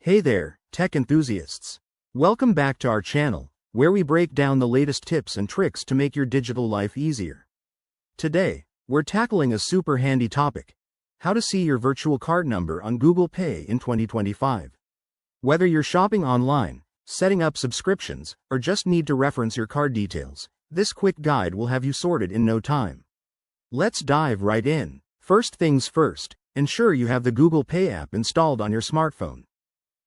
Hey there, tech enthusiasts. Welcome back to our channel, where we break down the latest tips and tricks to make your digital life easier. Today, we're tackling a super handy topic: how to see your virtual card number on Google Pay in 2025. Whether you're shopping online, setting up subscriptions, or just need to reference your card details, this quick guide will have you sorted in no time. Let's dive right in. First things first, ensure you have the Google Pay app installed on your smartphone.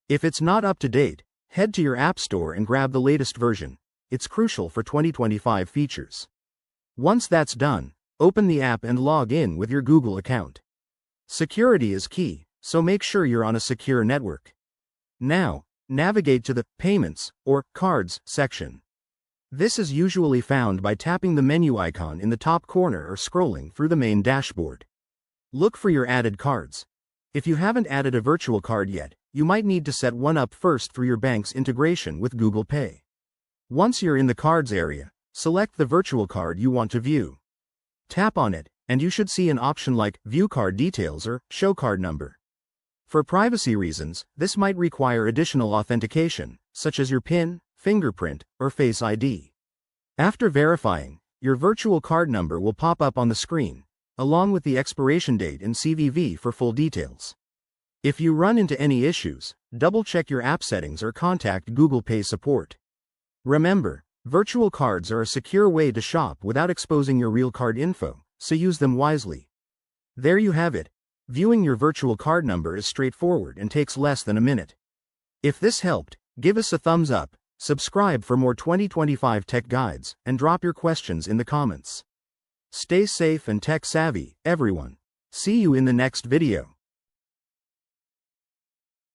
If it's not up to date, head to your App Store and grab the latest version. It's crucial for 2025 features. Once that's done, open the app and log in with your Google account. Security is key, so make sure you're on a secure network. Now, navigate to the Payments or Cards section. This is usually found by tapping the menu icon in the top corner or scrolling through the main dashboard. Look for your added cards. If you haven't added a virtual card yet, you might need to set one up first through your bank's integration with Google Pay. Once you're in the Cards area, select the virtual card you want to view. Tap on it, and you should see an option like View Card Details or Show Card Number. For privacy reasons, this might require additional authentication, such as your PIN, fingerprint, or Face ID. After verifying, your virtual card number will pop up on the screen, along with the expiration date and CVV for full details. If you run into any issues, double-check your app settings or contact Google Pay support. Remember, virtual cards are a secure way to shop without exposing your real card info, so use them wisely. There you have it. Viewing your virtual card number is straightforward and takes less than a minute. If this helped, give us a thumbs up, subscribe for more 2025 tech guides, and drop your questions in the comments. Stay safe and tech savvy, everyone. See you in the next video.